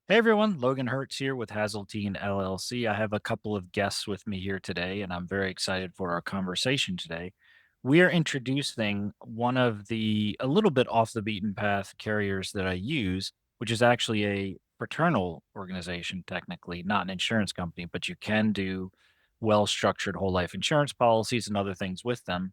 Hey everyone, Logan Hertz here with Hazeltine LLC. I have a couple of guests with me here today, and I'm very excited for our conversation today. We are introducing one of the a little bit off the beaten path carriers that I use, which is actually a fraternal organization, technically, not an insurance company, but you can do well structured whole life insurance policies and other things with them.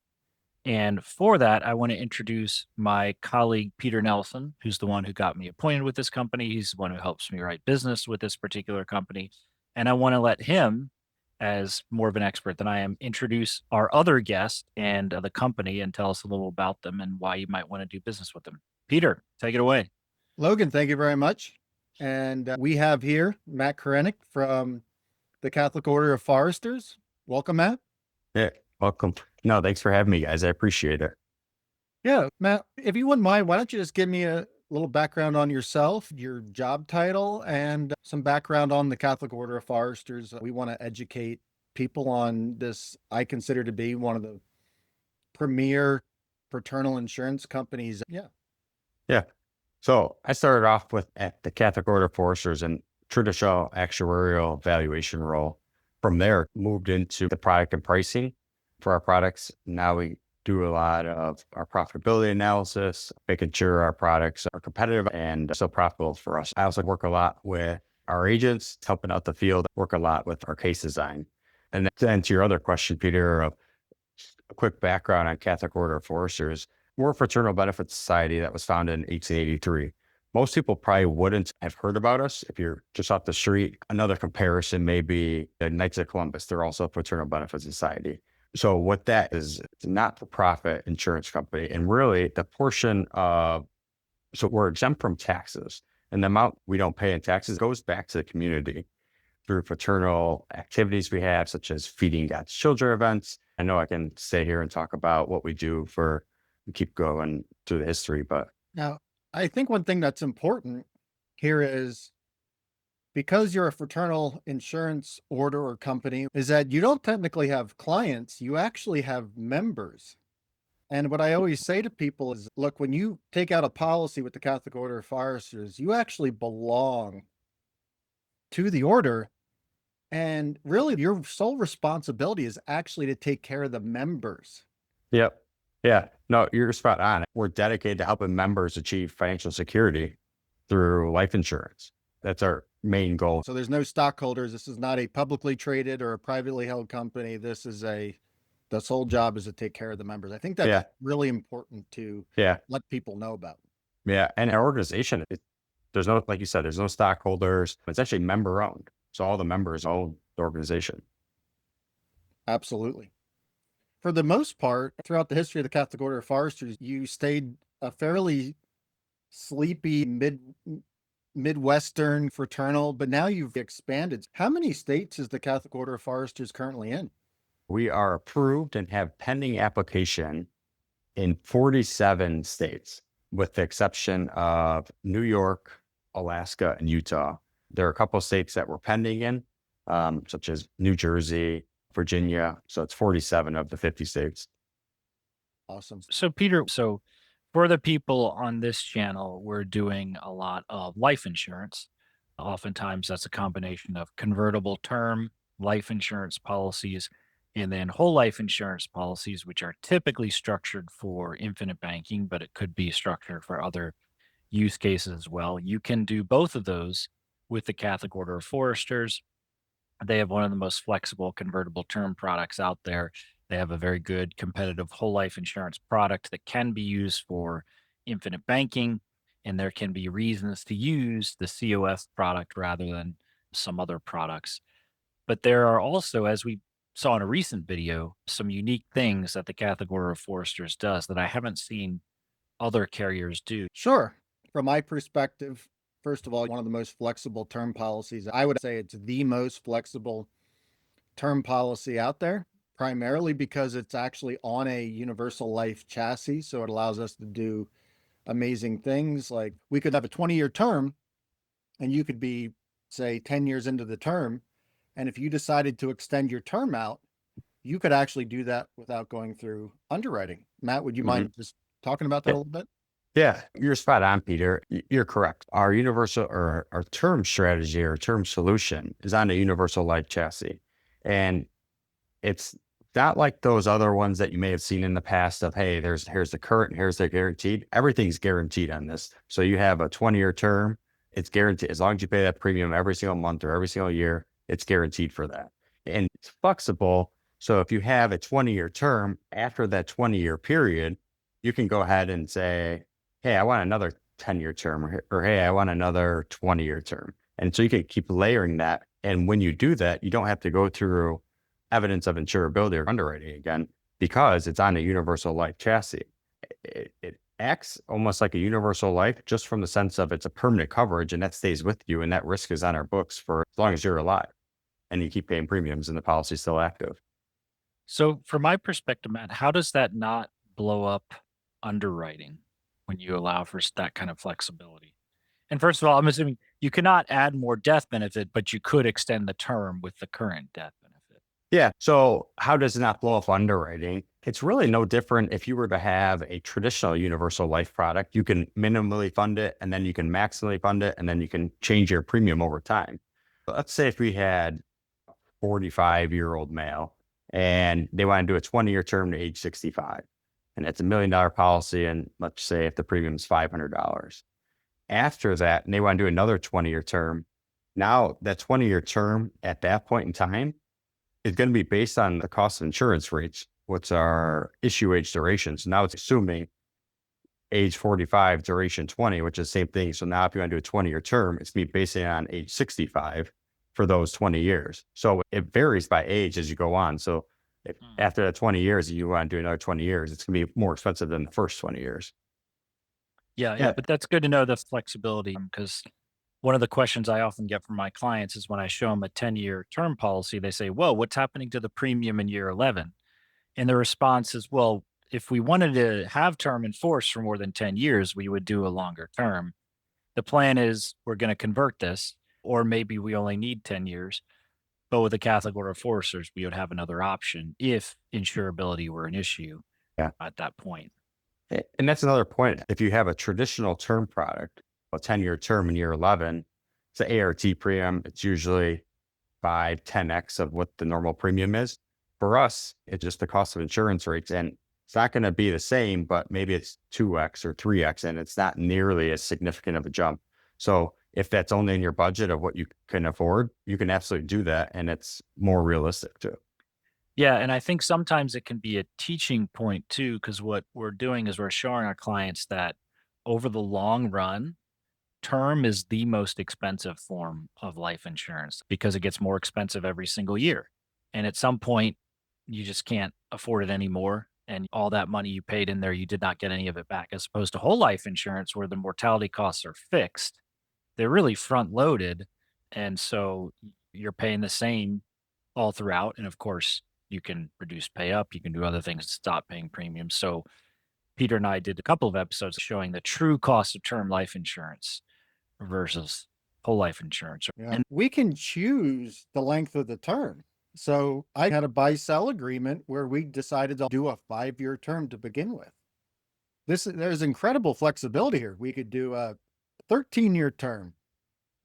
And for that, I want to introduce my colleague, Peter Nelson, who's the one who got me appointed with this company. He's the one who helps me write business with this particular company. And I want to let him, as more of an expert than I am, introduce our other guest and the company and tell us a little about them and why you might want to do business with them. Peter, take it away. Logan, thank you very much. And we have here Matt Korienek from the Catholic Order of Foresters. Welcome, Matt. Yeah, welcome. No, thanks for having me, guys. I appreciate it. Yeah, Matt, if you wouldn't mind, why don't you just give me a little background on yourself, your job title, and some background on the Catholic Order of Foresters. We want to educate people on this, I consider to be one of the premier fraternal insurance companies. Yeah. Yeah. So I started off with at the Catholic Order of Foresters and traditional actuarial valuation role. From there, moved into the product and pricing for our products. Now we do a lot of our profitability analysis, making sure our products are competitive and still profitable for us. I also work a lot with our agents, helping out the field, work a lot with our case design. And then to your other question, Peter, a quick background on Catholic Order of Foresters. We're a fraternal benefit society that was founded in 1883. Most people probably wouldn't have heard about us if you're just off the street. Another comparison may be the Knights of Columbus. They're also a fraternal benefit society. So what that is, it's a not-for-profit insurance company. And really the portion of, so we're exempt from taxes, and the amount we don't pay in taxes goes back to the community through fraternal activities we have, such as feeding God's children events. I know I can stay here and talk about what we do for, we keep going through the history, but Now, I think one thing that's important here is because you're a fraternal insurance order or company, is that you don't technically have clients, you actually have members. And what I always say to people is, look, when you take out a policy with the Catholic Order of Foresters, you actually belong to the order. And really, your sole responsibility is actually to take care of the members. yep. Yeah, no, you're spot on. We're dedicated to helping members achieve financial security through life insurance. That's our main goal. So there's no stockholders. This is not a publicly traded or a privately held company. The sole job is to take care of the members. I think that's Yeah, really important to yeah, let people know about. yeah. And our organization, there's no, like you said, there's no stockholders. It's actually member owned. So all the members own the organization. Absolutely. For the most part, throughout the history of the Catholic Order of Foresters, you stayed a fairly sleepy Midwestern fraternal, but now you've expanded. How many states is the Catholic Order of Foresters currently in? We are approved and have pending application in 47 states, with the exception of New York, Alaska, and Utah. There are a couple of states that we're pending in, such as New Jersey, Virginia. So it's 47 of the 50 states. Awesome. So, Peter, for the people on this channel, we're doing a lot of life insurance. Oftentimes, that's a combination of convertible term life insurance policies and then whole life insurance policies, which are typically structured for infinite banking, but it could be structured for other use cases as well. You can do both of those with the Catholic Order of Foresters. They have one of the most flexible convertible term products out there. They have a very good competitive whole life insurance product that can be used for infinite banking. And there can be reasons to use the COF product rather than some other products. But there are also, as we saw in a recent video, some unique things that the Catholic Order of Foresters does that I haven't seen other carriers do. Sure. From my perspective, first of all, one of the most flexible term policies, I would say it's the most flexible term policy out there, primarily because it's actually on a universal life chassis. So it allows us to do amazing things. Like we could have a 20-year term and you could be, say, 10 years into the term. And if you decided to extend your term out, you could actually do that without going through underwriting. Matt, would you Mhm. mind just talking about that a Yeah, little bit? Yeah, you're spot on, Peter. You're correct. Our universal or our term strategy or term solution is on a universal life chassis. And it's not like those other ones that you may have seen in the past of, hey, here's the current, here's the guaranteed. Everything's guaranteed on this. So you have a 20-year term, it's guaranteed. As long as you pay that premium every single month or every single year, it's guaranteed for that. And it's flexible. So if you have a 20-year term, after that 20-year period, you can go ahead and say, hey, I want another 10-year term, or hey, I want another 20-year term. And so you can keep layering that. And when you do that, you don't have to go through evidence of insurability or underwriting again because it's on a universal life chassis. It acts almost like a universal life just from the sense of it's a permanent coverage and that stays with you and that risk is on our books for as long as you're alive and you keep paying premiums and the policy's still active. So, from my perspective, Matt, how does that not blow up underwriting when you allow for that kind of flexibility? And first of all, I'm assuming you cannot add more death benefit, but you could extend the term with the current death benefit. Yeah. So how does it not blow up underwriting? It's really no different if you were to have a traditional universal life product. You can minimally fund it and then you can maximally fund it and then you can change your premium over time. But let's say if we had 45-year-old male and they want to do a 20-year term to age 65 and it's $1 million policy. And let's say if the premium is $500 after that, and they want to do another 20-year term. Now that 20-year term at that point in time is going to be based on the cost of insurance rates, what's our issue age duration. So now it's assuming age 45, duration 20, which is the same thing. So now if you want to do a 20-year term, it's going to be based on age 65 for those 20 years. So it varies by age as you go on. So if Hmm. after the 20 years, you want to do another 20 years, it's going to be more expensive than the first 20 years. Yeah, yeah, Yeah. but that's good to know the flexibility because one of the questions I often get from my clients is when I show them a 10-year term policy, they say, "Whoa, what's happening to the premium in year 11?" And the response is, "Well, if we wanted to have term in force for more than 10 years, we would do a longer term. The plan is we're going to convert this, or maybe we only need 10 years. But with the Catholic Order of Foresters, we would have another option if insurability were an issue Yeah. at that point." And that's another point. If you have a traditional term product, a 10-year term in year 11, it's an ART premium. It's usually 5, 10x of what the normal premium is. For us, it's just the cost of insurance rates. And it's not going to be the same, but maybe it's 2x or 3x, and it's not nearly as significant of a jump. So if that's only in your budget of what you can afford, you can absolutely do that. And it's more realistic too. Yeah, and I think sometimes it can be a teaching point too, because what we're doing is we're showing our clients that over the long run, term is the most expensive form of life insurance because it gets more expensive every single year. And at some point, you just can't afford it anymore. And all that money you paid in there, you did not get any of it back, as opposed to whole life insurance where the mortality costs are fixed. They're really front loaded. And so you're paying the same all throughout. And of course, you can reduce pay up, you can do other things to stop paying premiums. So Peter and I did a couple of episodes showing the true cost of term life insurance versus whole life insurance. Yeah. And We can choose the length of the term. So I had a buy sell agreement where we decided to do a 5-year term to begin with. There's incredible flexibility here. We could do a 13-year term.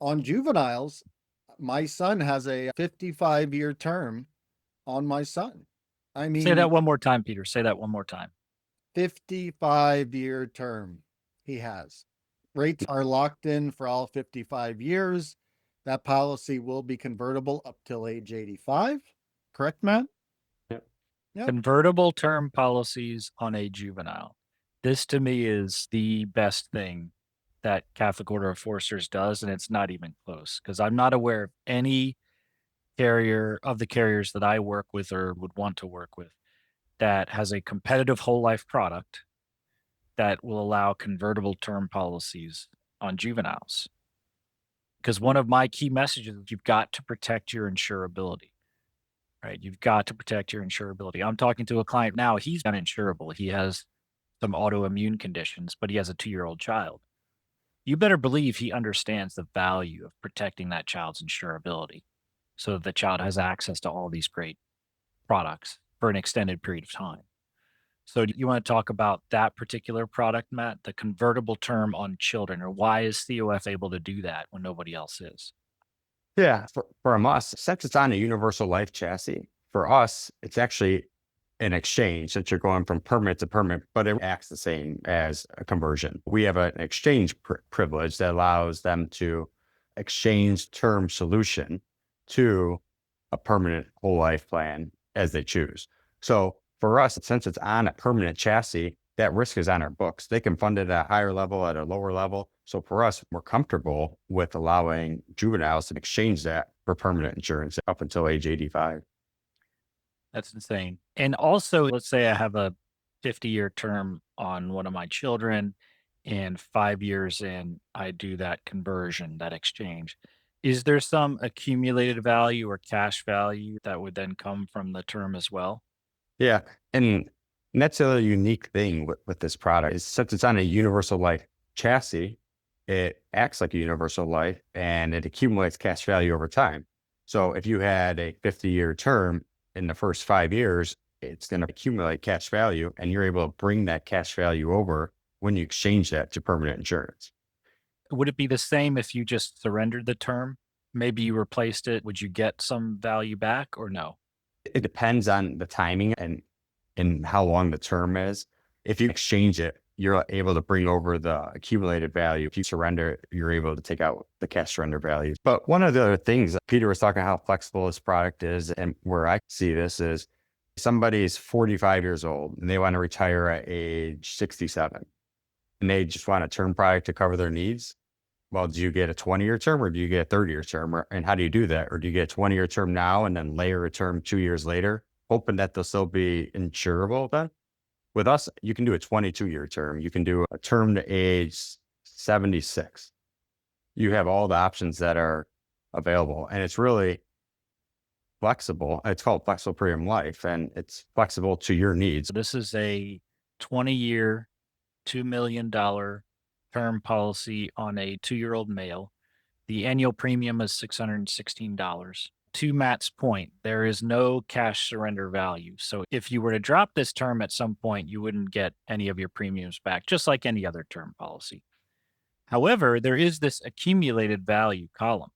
On juveniles, my son has a 55-year term on my son. I say that mean, one more time, Peter. Say that one more time. 55-year term he has. Rates are locked in for all 55 years. That policy will be convertible up till age 85. Correct, Matt? Yep. Yep. Convertible term policies on a juvenile. This to me is the best thing that Catholic Order of Foresters does, and it's not even close because I'm not aware of any carrier of the carriers that I work with or would want to work with that has a competitive whole life product that will allow convertible term policies on juveniles. Because one of my key messages is you've got to protect your insurability, right? You've got to protect your insurability. I'm talking to a client now. He's uninsurable. He has some autoimmune conditions, but he has a 2-year-old child. You better believe he understands the value of protecting that child's insurability so that the child has access to all these great products for an extended period of time. So do you want to talk about that particular product, Matt, the convertible term on children, or why is COF able to do that when nobody else is? Yeah. From us, since it's on a universal life chassis, for us, it's actually an exchange since you're going from permanent to permanent, but it acts the same as a conversion. We have an exchange privilege that allows them to exchange term solution to a permanent whole life plan as they choose. So for us, since it's on a permanent chassis, that risk is on our books. They can fund it at a higher level, at a lower level. So for us, we're comfortable with allowing juveniles to exchange that for permanent insurance up until age 85. That's insane. And also, let's say I have a 50-year term on one of my children, and 5 years in, I do that conversion, that exchange. Is there some accumulated value or cash value that would then come from the term as well? Yeah. And that's a unique thing with this product is since it's on a universal life chassis, it acts like a universal life and it accumulates cash value over time. So if you had a 50-year term in the first 5 years, it's going to accumulate cash value and you're able to bring that cash value over when you exchange that to permanent insurance. Would it be the same if you just surrendered the term? Maybe you replaced it. Would you get some value back or no? It depends on the timing and how long the term is. If you exchange it, you're able to bring over the accumulated value. If you surrender it, you're able to take out the cash surrender value. But one of the other things, Peter was talking how flexible this product is, and where I see this is somebody's 45 years old and they want to retire at age 67 and they just want a term product to cover their needs. Well, do you get a 20-year term or do you get a 30-year term? And how do you do that? Or do you get a 20-year term now and then layer a term 2 years later, hoping that they'll still be insurable then? With us, you can do a 22-year term. You can do a term to age 76. You have all the options that are available. And it's really flexible. It's called Flexible Premium Life, and it's flexible to your needs. So this is a 20-year, $2 million term policy on a 2-year-old male. The annual premium is $616. To Matt's point, there is no cash surrender value. So if you were to drop this term at some point, you wouldn't get any of your premiums back, just like any other term policy. However, there is this accumulated value column.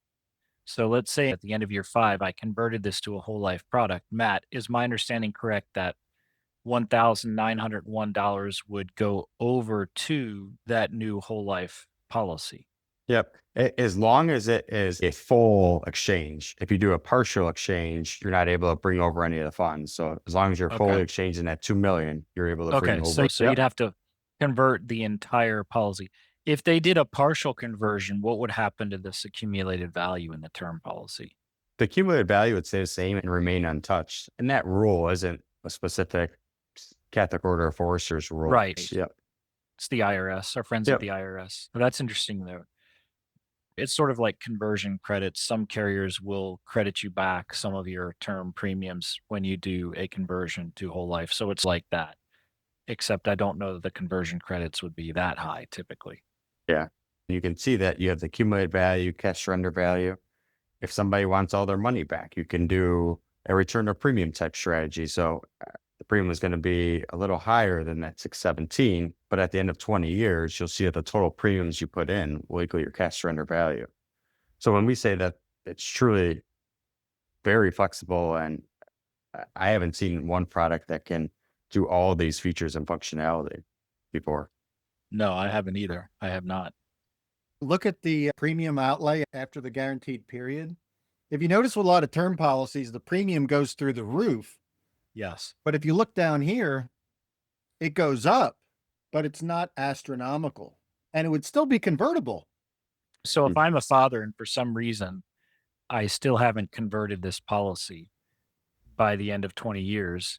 So let's say at the end of year 5, I converted this to a whole life product. Matt, is my understanding correct that $1,901 would go over to that new whole life policy? Yep. As long as it is a full exchange. If you do a partial exchange, you're not able to bring over any of the funds. So as long as you're Okay. fully exchanging that 2 million, you're able to bring Okay. So over. so you'd Yep. have to convert the entire policy. If they did a partial conversion, what would happen to this accumulated value in the term policy? The cumulative value would stay the same and remain untouched. And that rule isn't a specific Catholic Order of Foresters rule. Right. Yep. It's the IRS, our friends at Yep. the IRS. So that's interesting though. It's sort of like conversion credits. Some carriers will credit you back some of your term premiums when you do a conversion to whole life. So it's like that, except I don't know that the conversion credits would be that high typically. Yeah. You can see that you have the accumulated value, cash surrender value. If somebody wants all their money back, you can do a return of premium type strategy. So the premium is going to be a little higher than that 617, but at the end of 20 years, you'll see that the total premiums you put in will equal your cash surrender value. So when we say that it's truly very flexible, and I haven't seen one product that can do all these features and functionality before. No, I haven't either. I have not. Look at the premium outlay after the guaranteed period. If you notice with a lot of term policies, the premium goes through the roof. Yes. But if you look down here, it goes up, but it's not astronomical. And it would still be convertible. So if Hmm. I'm a father and for some reason I still haven't converted this policy by the end of 20 years,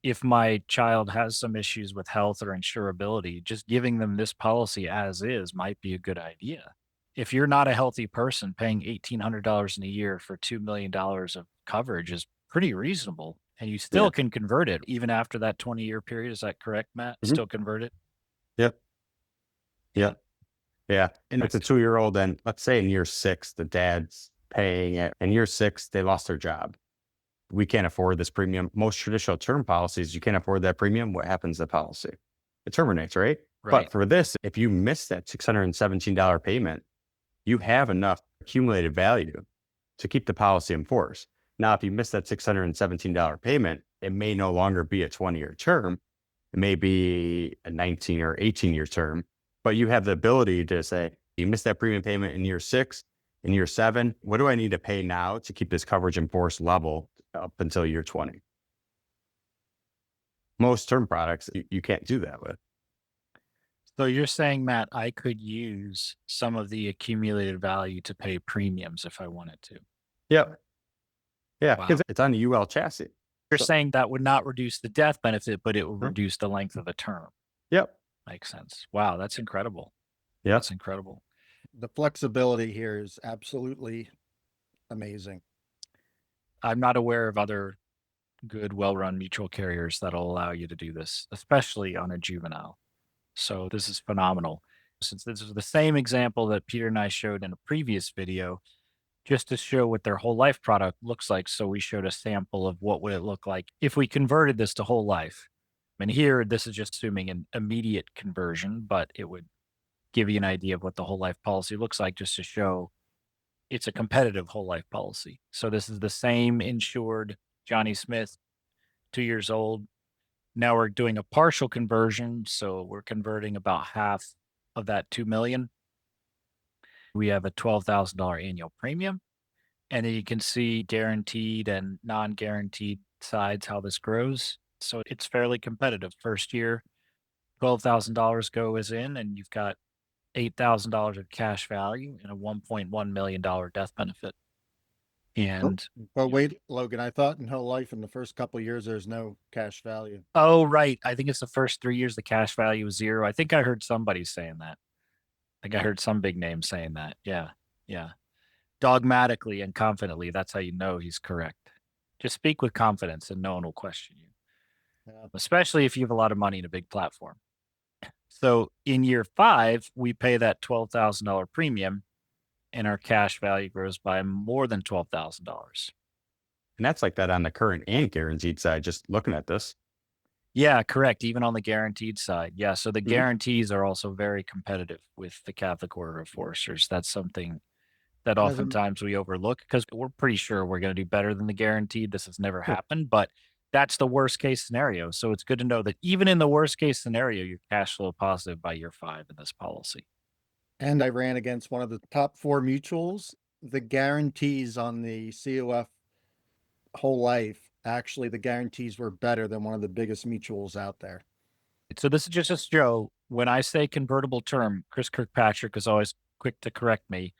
if my child has some issues with health or insurability, just giving them this policy as is might be a good idea. If you're not a healthy person, paying $1,800 in a year for $2 million of coverage is pretty reasonable. And you Yeah. still can convert it even after that 20-year period. Is that correct, Matt? Mhm. Still convert it? Yep. Yeah. Yep. Yeah. And it's a 2-year old. And let's say in year 6, the dad's paying it. In year 6, they lost their job. we can't afford this premium. Most traditional term policies, you can't afford that premium. What happens to the policy? It terminates, right? Right. But for this, if you miss that $617 payment, you have enough accumulated value to keep the policy in force. Now, if you miss that $617 payment, it may no longer be a 20-year term. It may be a 19 or 18-year term, but you have the ability to say, you missed that premium payment in year 6, in year 7, what do I need to pay now to keep this coverage in force level up until year 20? Most term products, you can't do that with. So you're saying, Matt, I could use some of the accumulated value to pay premiums if I wanted to. Yep. Yeah, Wow. because it's on the UL chassis. You're So, saying that would not reduce the death benefit, but it would huh? reduce the length of the term. Yep. Makes sense. Wow, that's incredible. Yep. That's incredible. The flexibility here is absolutely amazing. I'm not aware of other good, well-run mutual carriers that'll allow you to do this, especially on a juvenile. So this is phenomenal. Since this is the same example that Peter and I showed in a previous video, just to show what their whole life product looks like. So we showed a sample of what would it look like if we converted this to whole life. And here, this is just assuming an immediate conversion, but it would give you an idea of what the whole life policy looks like just to show it's a competitive whole life policy. So this is the same insured Johnny Smith, 2 years old. Now we're doing a partial conversion. So we're converting about half of that 2 million. We have a $12,000 annual premium. And then you can see guaranteed and non-guaranteed sides, how this grows. So it's fairly competitive. First year, $12,000 goes in, and you've got $8,000 of cash value and a $1.1 million death benefit. And But wait, Logan, I thought in whole life in the first couple of years, there's no cash value. oh, right. I think it's the first 3 years, the cash value is zero. I think I heard somebody saying that. I think I heard some big name saying that. Yeah. Yeah. Dogmatically and confidently, that's how you know he's correct. Just speak with confidence and no one will question you, Yeah. especially if you have a lot of money in a big platform. So in year 5, we pay that $12,000 premium and our cash value grows by more than $12,000. And that's like that on the current and guaranteed side, just looking at this. Yeah, correct. Even on the guaranteed side. Yeah. So the Mhm. guarantees are also very competitive with the Catholic Order of Foresters. That's something that As a, oftentimes we overlook because we're pretty sure we're going to do better than the guaranteed. This has never Sure. happened, but that's the worst case scenario. So it's good to know that even in the worst case scenario, you're cash flow positive by year 5 in this policy. and I ran against one of the top 4 mutuals. The guarantees on the COF whole life, actually, the guarantees were better than one of the biggest mutuals out there. So this is just a show. When I say convertible term, Chris Kirkpatrick is always quick to correct me.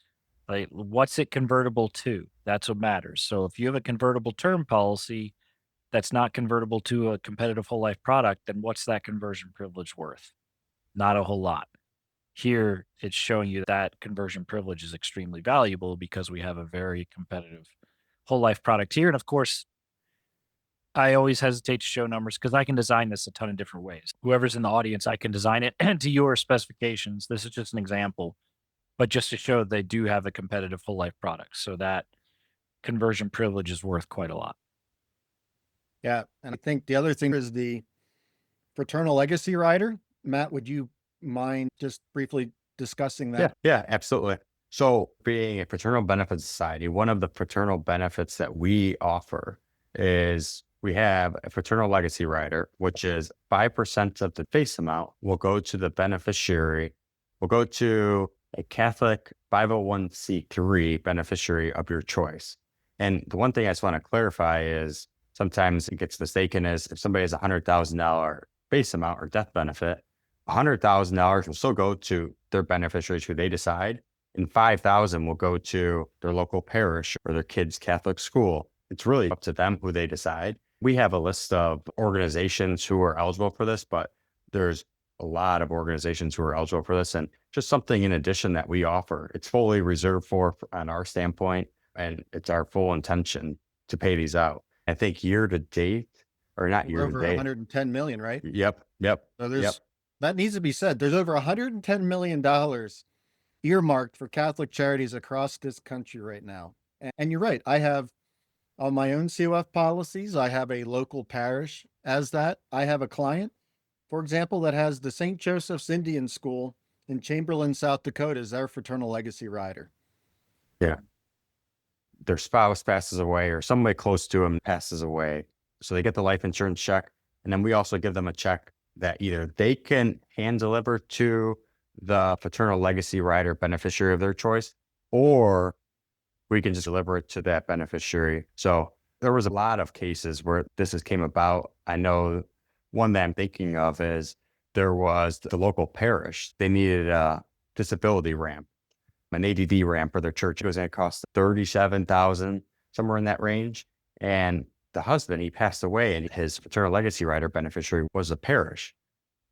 Like, what's it convertible to? That's what matters. So if you have a convertible term policy that's not convertible to a competitive whole life product, then what's that conversion privilege worth? Not a whole lot. Here, it's showing you that conversion privilege is extremely valuable because we have a very competitive whole life product here. And of course, I always hesitate to show numbers because I can design this a ton of different ways. Whoever's in the audience, I can design it to your specifications. This is just an example, but just to show they do have a competitive whole life product. So that conversion privilege is worth quite a lot. Yeah, and I think the other thing is the fraternal legacy rider. Matt, would you mind just briefly discussing Yeah, that? yeah, absolutely. So, being a fraternal benefit society, one of the fraternal benefits that we offer is we have a fraternal legacy rider, which is 5% of the face amount will go to the beneficiary, will go to a Catholic 501c3 beneficiary of your choice. And the one thing I just want to clarify is sometimes it gets mistaken as if somebody has a $100,000 face amount or death benefit, $100,000 will still go to their beneficiaries who they decide, and 5,000 will go to their local parish or their kid's Catholic school. It's really up to them who they decide. We have a list of organizations who are eligible for this, but there's a lot of organizations who are eligible for this, and just something in addition that we offer. It's fully reserved for on our standpoint, and it's our full intention to pay these out. I think year to date, or not year to Over date. 110 million, right? Yep. So Yep. that needs to be said. There's over $110 million earmarked for Catholic charities across this country right now. And you're right. I have On my own COF policies, I have a local parish as that. I have a client, for example, that has the St. Joseph's Indian School in Chamberlain, South Dakota as their fraternal legacy rider. Yeah. Their spouse passes away or somebody close to them passes away. So they get the life insurance check. And then we also give them a check that either they can hand deliver to the fraternal legacy rider beneficiary of their choice, or we can just deliver it to that beneficiary. So there was a lot of cases where this has came about. I know one that I'm thinking of is there was the local parish. They needed a disability ramp, an ADD ramp for their church. It was going to cost 37,000, somewhere in that range. And the husband, he passed away, and his fraternal legacy rider beneficiary was the parish.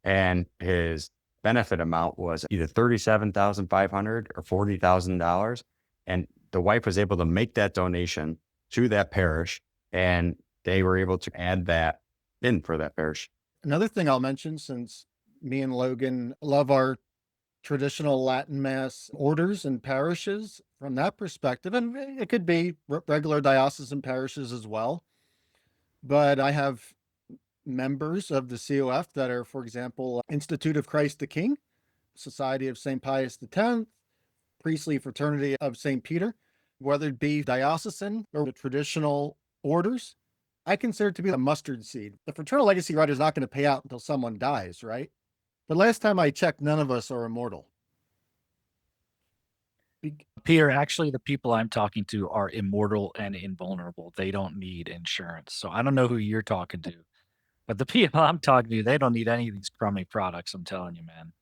And his benefit amount was either 37,500 or $40,000. And the wife was able to make that donation to that parish, and they were able to add that in for that parish. Another thing I'll mention, since me and Logan love our traditional Latin Mass orders and parishes from that perspective, and it could be regular diocesan parishes as well. But I have members of the COF that are, for example, Institute of Christ the King, Society of St. Pius X, Priestly Fraternity of St. Peter, whether it be diocesan or the traditional orders. I consider it to be a mustard seed. The fraternal legacy rider is not going to pay out until someone dies, right? But last time I checked, none of us are immortal. Peter, actually, the people I'm talking to are immortal and invulnerable. They don't need insurance. So I don't know who you're talking to, but the people I'm talking to, they don't need any of these crummy products. I'm telling you, man.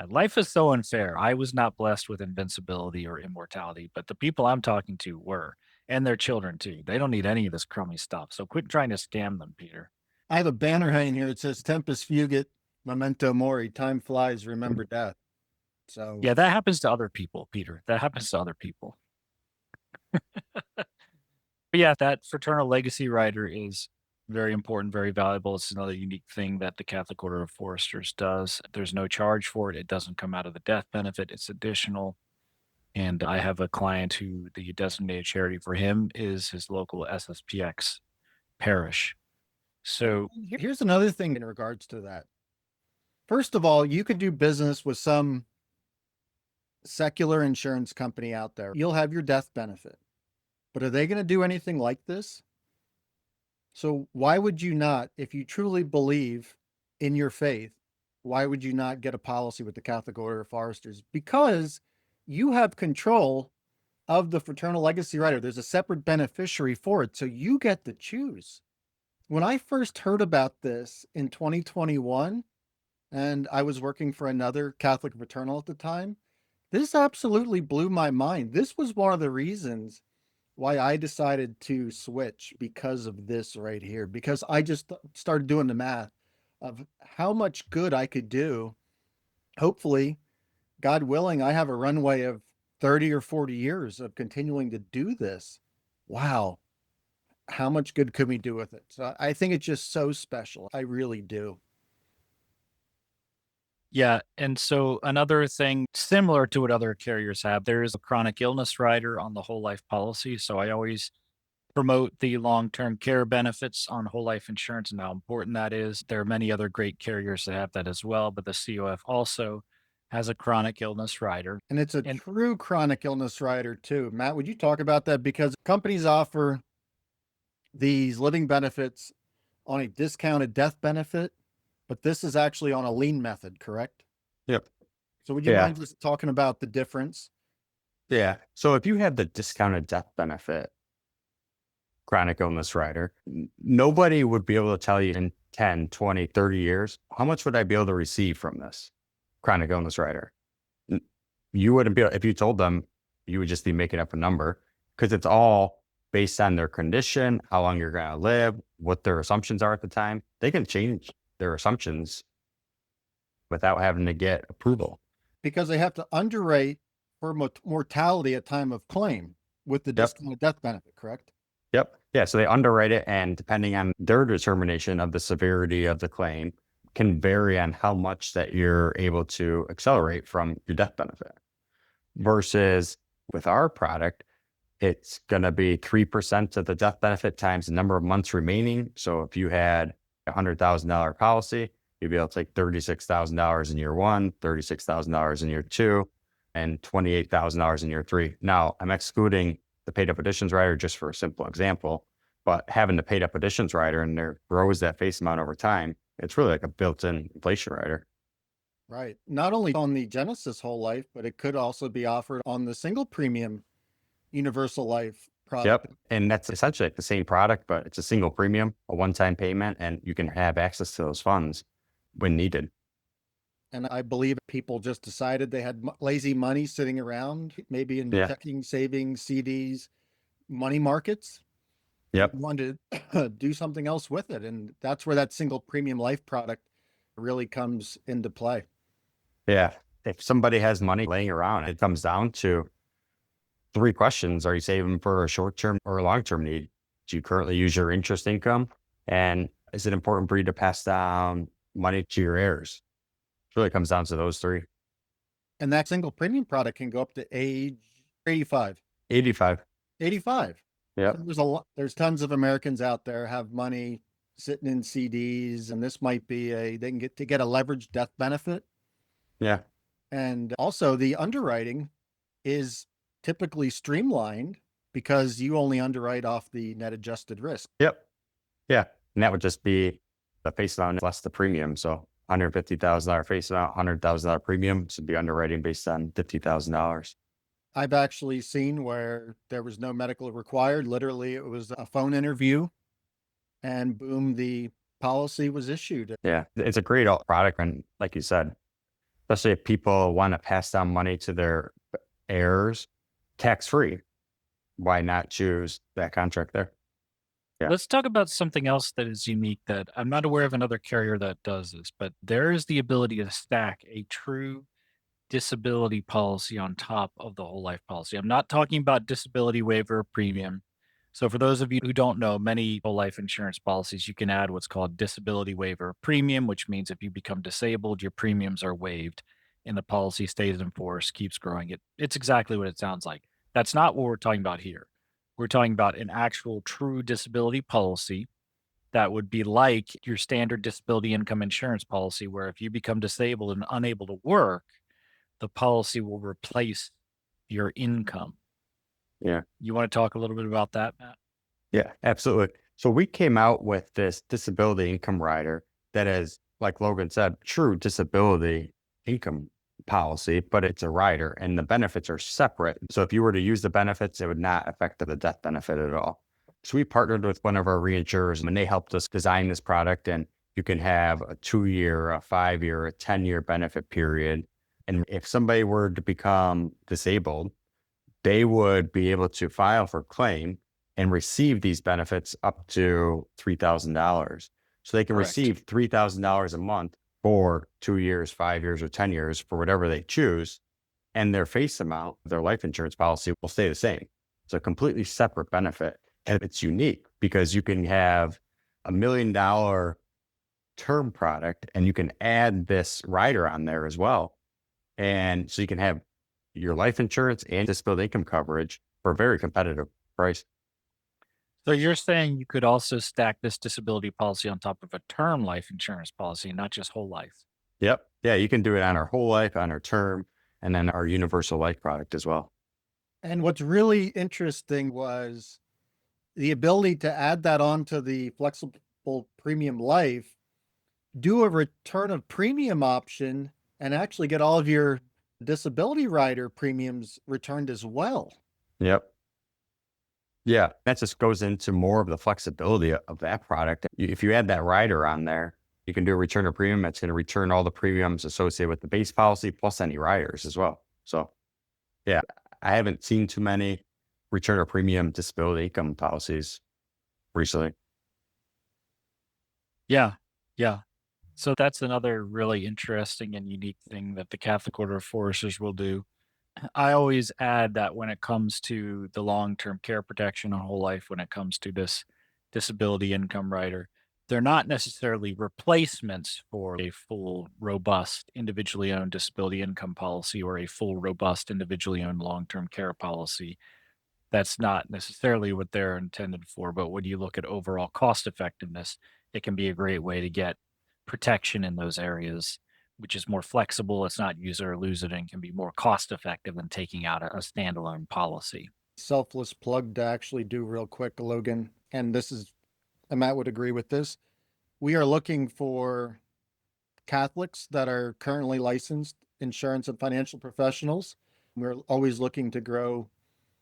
Life is so unfair. I was not blessed with invincibility or immortality, but the people I'm talking to were, and their children too. They don't need any of this crummy stuff. So quit trying to scam them, Peter. I have a banner hanging here. It says Tempus Fugit, Memento Mori. Time flies, remember death. So Yeah, that happens to other people, Peter. That happens to other people. But yeah, that fraternal legacy rider is very important, very valuable. It's another unique thing that the Catholic Order of Foresters does. There's no charge for it. It doesn't come out of the death benefit. It's additional. And I have a client who the designated charity for him is his local SSPX parish. So here's another thing in regards to that. First of all, you could do business with some secular insurance company out there. You'll have your death benefit. But are they going to do anything like this? So why would you not, if you truly believe in your faith, why would you not get a policy with the Catholic Order of Foresters? Because you have control of the fraternal legacy rider. There's a separate beneficiary for it. So you get to choose. When I first heard about this in 2021, and I was working for another Catholic fraternal at the time, this absolutely blew my mind. This was one of the reasons why I decided to switch, because of this right here, because I just started doing the math of how much good I could do. Hopefully, God willing, I have a runway of 30 or 40 years of continuing to do this. Wow. How much good could we do with it? So I think it's just so special. I really do. yeah, and so another thing similar to what other carriers have, there is a chronic illness rider on the whole life policy. So I always promote the long-term care benefits on whole life insurance and how important that is. There are many other great carriers that have that as well, but the COF also has a chronic illness rider. And it's a And true chronic illness rider too. Matt, would you talk about that? Because companies offer these living benefits on a discounted death benefit, but this is actually on a lean method, correct? Yep. So would you Yeah. mind just talking about the difference? Yeah. So if you have the discounted death benefit, chronic illness rider, nobody would be able to tell you in 10, 20, 30 years, how much would I be able to receive from this chronic illness rider? You wouldn't be able, if you told them, you would just be making up a number, because it's all based on their condition, how long you're going to live, what their assumptions are at the time. They can change their assumptions without having to get approval. Because they have to underwrite for mortality at time of claim with the discounted death benefit, correct? Yep. Yeah. So they underwrite it, and depending on their determination of the severity of the claim, can vary on how much that you're able to accelerate from your death benefit. Versus with our product, it's going to be 3% of the death benefit times the number of months remaining. So if you had a $100,000 policy, you'd be able to take $36,000 in year one, $36,000 in year two, and $28,000 in year three. Now, I'm excluding the paid up additions rider just for a simple example, but having the paid up additions rider and there grows that face amount over time, it's really like a built-in inflation rider. Right. Not only on the Genesis whole life, but it could also be offered on the single premium universal life product. Yep. And that's essentially like the same product, but it's a single premium, a one-time payment, and you can have access to those funds when needed. And I believe people just decided they had lazy money sitting around, maybe in Yeah. checking, savings, CDs, money markets, and Yep. wanted to do something else with it. And that's where that single premium life product really comes into play. Yeah. If somebody has money laying around, it comes down to three questions. Are you saving for a short-term or a long-term need? Do you currently use your interest income? And is it important for you to pass down money to your heirs? It really comes down to those three. And that single premium product can go up to age 85. 85. 85. Yep. So there's tons of Americans out there have money sitting in CDs, and this might be they can get a leveraged death benefit. Yeah. And also the underwriting is typically streamlined because you only underwrite off the net adjusted risk. Yep. Yeah. And that would just be the face amount less the premium. So $150,000 face amount, $100,000 premium should be underwriting based on $50,000. I've actually seen where there was no medical required. Literally, it was a phone interview and boom, the policy was issued. Yeah. It's a great product. And like you said, especially if people want to pass down money to their heirs tax free, why not choose that contract there? Yeah. Let's talk about something else that is unique that I'm not aware of another carrier that does this, but there is the ability to stack a true disability policy on top of the whole life policy. I'm not talking about disability waiver premium. So, for those of you who don't know, many whole life insurance policies, you can add what's called disability waiver premium, which means if you become disabled, your premiums are waived and the policy stays in force, keeps growing. It's exactly what it sounds like. That's not what we're talking about here. We're talking about an actual true disability policy that would be like your standard disability income insurance policy, where if you become disabled and unable to work, the policy will replace your income. Yeah. You want to talk a little bit about that, Matt? Yeah, absolutely. So we came out with this disability income rider that is, like Logan said, true disability income policy, but it's a rider and the benefits are separate. So if you were to use the benefits, it would not affect the death benefit at all. So we partnered with one of our reinsurers and they helped us design this product. And you can have a 2-year, a 5-year, a 10-year benefit period. And if somebody were to become disabled, they would be able to file for claim and receive these benefits up to $3,000. So they can Correct. receive $3,000 a month for 2 years, 5 years, or 10 years for whatever they choose. And their face amount, their life insurance policy will stay the same. It's a completely separate benefit. And it's unique because you can have $1 million term product and you can add this rider on there as well. And so you can have your life insurance and disability income coverage for a very competitive price. So you're saying you could also stack this disability policy on top of a term life insurance policy, not just whole life. Yep. Yeah, you can do it on our whole life, on our term, and then our universal life product as well. And what's really interesting was the ability to add that onto the flexible premium life, do a return of premium option, and actually get all of your disability rider premiums returned as well. Yep. Yeah, that just goes into more of the flexibility of that product. If you add that rider on there, you can do a return of premium. That's going to return all the premiums associated with the base policy plus any riders as well. So, yeah, I haven't seen too many return of premium disability income policies recently. Yeah. Yeah. So that's another really interesting and unique thing that the Catholic Order of Foresters will do. I always add that when it comes to the long-term care protection on whole life, when it comes to this disability income rider, they're not necessarily replacements for a full, robust, individually owned disability income policy or a full, robust, individually owned long-term care policy. that's not necessarily what they're intended for. But when you look at overall cost effectiveness, it can be a great way to get protection in those areas, which is more flexible. It's not use it or lose it and can be more cost effective than taking out a standalone policy. Selfless plug to actually do real quick, Logan. And this is, and Matt would agree with this. We are looking for Catholics that are currently licensed insurance and financial professionals. We're always looking to grow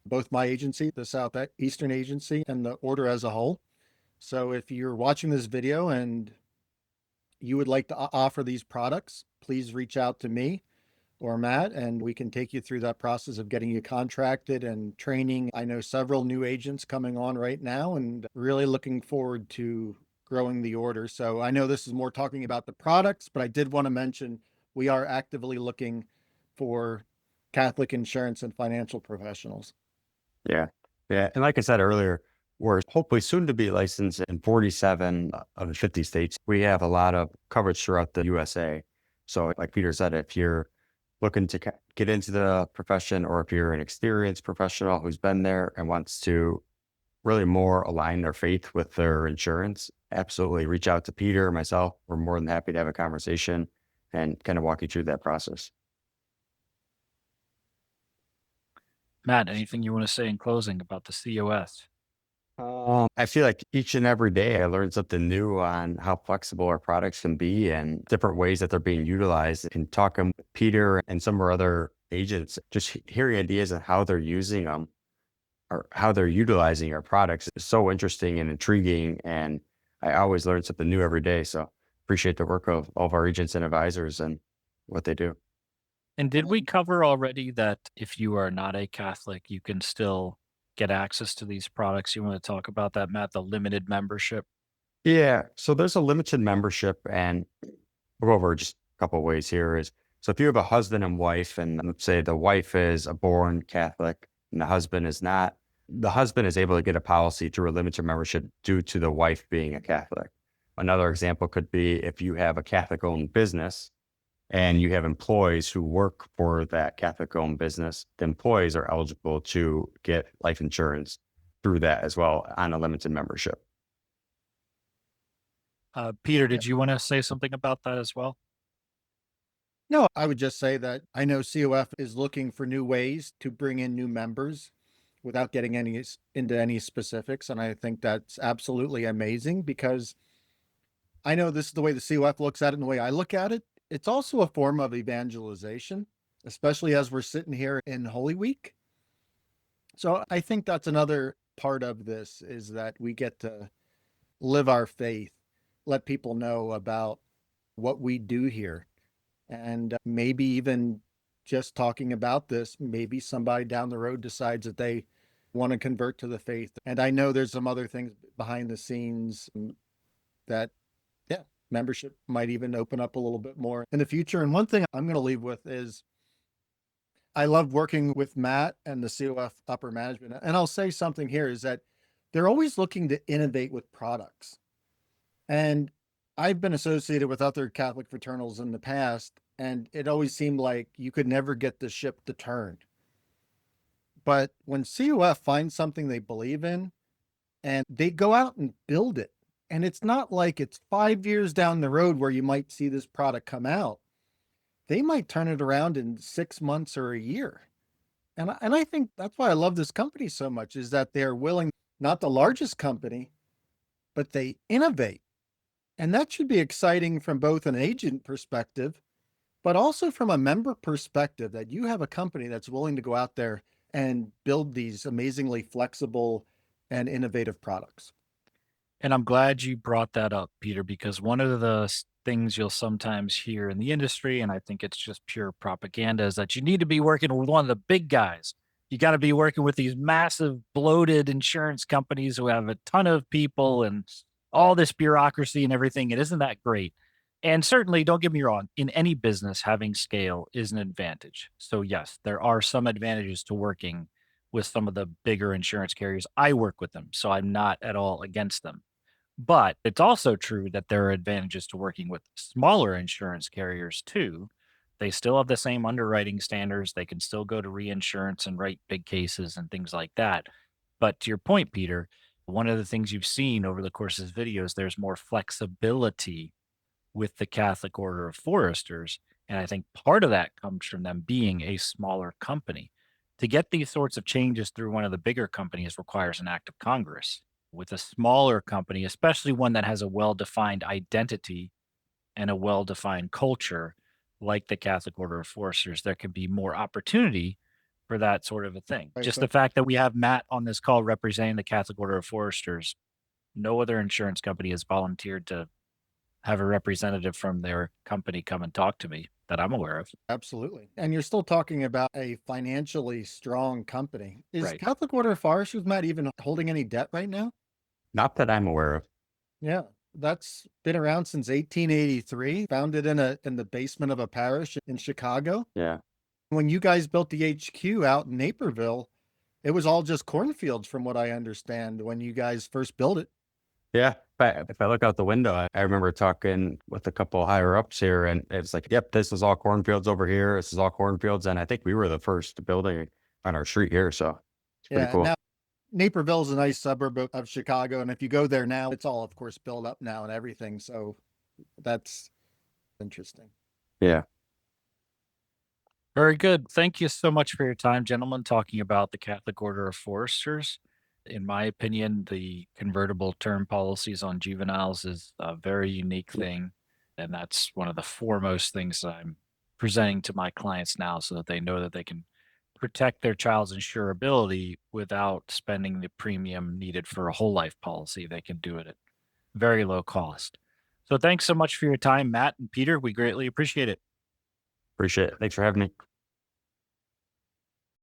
both my agency, the Southeastern Agency, and the order as a whole. So if you're watching this video and you would like to offer these products, please reach out to me or Matt, and we can take you through that process of getting you contracted and training. I know several new agents coming on right now and really looking forward to growing the order. So I know this is more talking about the products, but I did want to mention we are actively looking for Catholic insurance and financial professionals. Yeah. Yeah. And like I said earlier, we're hopefully soon to be licensed in 47 of the 50 states. We have a lot of coverage throughout the USA. So, like Peter said, if you're looking to get into the profession, or if you're an experienced professional who's been there and wants to really more align their faith with their insurance, absolutely reach out to Peter or myself. We're more than happy to have a conversation and kind of walk you through that process. Matt, anything you want to say in closing about the COS? I feel like each and every day I learn something new on how flexible our products can be and different ways that they're being utilized. And talking with Peter and some of our other agents, just hearing ideas on how they're using them or how they're utilizing our products is so interesting and intriguing. And I always learn something new every day. So appreciate the work of all of our agents and advisors and what they do. And did we cover already that if you are not a Catholic, you can still get access to these products? You want to talk about that, Matt, the limited membership? Yeah. So there's a limited membership, and we'll go over just a couple of ways here is, so if you have a husband and wife, and let's say the wife is a born Catholic and the husband is not, the husband is able to get a policy through a limited membership due to the wife being a Catholic. Another example could be if you have a Catholic owned business and you have employees who work for that Catholic owned business, the employees are eligible to get life insurance through that as well on a limited membership. Peter, did you want to say something about that as well? No, I would just say that I know COF is looking for new ways to bring in new members without getting into any specifics. And I think that's absolutely amazing because I know this is the way the COF looks at it and the way I look at it. It's also a form of evangelization, especially as we're sitting here in Holy Week. So I think that's another part of this is that we get to live our faith, let people know about what we do here. And maybe even just talking about this, maybe somebody down the road decides that they want to convert to the faith. And I know there's some other things behind the scenes that, yeah, membership might even open up a little bit more in the future. And one thing I'm going to leave with is I love working with Matt and the COF upper management. And I'll say something here is that they're always looking to innovate with products. And I've been associated with other Catholic fraternals in the past, and it always seemed like you could never get the ship to turn. But when COF finds something they believe in and they go out and build it, and it's not like it's 5 years down the road where you might see this product come out. They might turn it around in 6 months or a year. And I think that's why I love this company so much is that they're willing, not the largest company, but they innovate. And that should be exciting from both an agent perspective, but also from a member perspective that you have a company that's willing to go out there and build these amazingly flexible and innovative products. And I'm glad you brought that up, Peter, because one of the things you'll sometimes hear in the industry, and I think it's just pure propaganda, is that you need to be working with one of the big guys. You got to be working with these massive, bloated insurance companies who have a ton of people and all this bureaucracy and everything. It isn't that great. And certainly, don't get me wrong, in any business, having scale is an advantage. So, yes, there are some advantages to working with some of the bigger insurance carriers. I work with them, so I'm not at all against them. But it's also true that there are advantages to working with smaller insurance carriers too, They still have the same underwriting standards. They can still go to reinsurance and write big cases and things like that. But to your point, Peter, one of the things you've seen over the course of this video is there's more flexibility with the Catholic Order of Foresters. And I think part of that comes from them being a smaller company. To get these sorts of changes through one of the bigger companies requires an act of Congress. With a smaller company, especially one that has a well defined identity and a well defined culture like the Catholic Order of Foresters, there can be more opportunity for that sort of a thing. Right, Just but the fact that we have Matt on this call representing the Catholic Order of Foresters, no other insurance company has volunteered to have a representative from their company come and talk to me that I'm aware of. absolutely. And you're still talking about a financially strong company. Is Right. Catholic Order of Foresters, Matt, even holding any debt right now? Not that I'm aware of. Yeah. That's been around since 1883, founded in the basement of a parish in Chicago. Yeah. When you guys built the HQ out in Naperville, it was all just cornfields from what I understand when you guys first built it. Yeah. If I look out the window, I remember talking with a couple higher ups here, and it's like, yep, this is all cornfields over here. This is all cornfields. And I think we were the first building on our street here. So it's pretty Yeah. cool. Now Naperville is a nice suburb of Chicago. And if you go there now, it's all, of course, built up now and everything. So that's interesting. Yeah. Very good. Thank you so much for your time, gentlemen, talking about the Catholic Order of Foresters. In my opinion, the convertible term policies on juveniles is a very unique thing. And that's one of the foremost things that I'm presenting to my clients now so that they know that they can protect their child's insurability without spending the premium needed for a whole life policy. They can do it at very low cost. So thanks so much for your time, Matt and Peter. We greatly appreciate it. Appreciate it. Thanks for having me.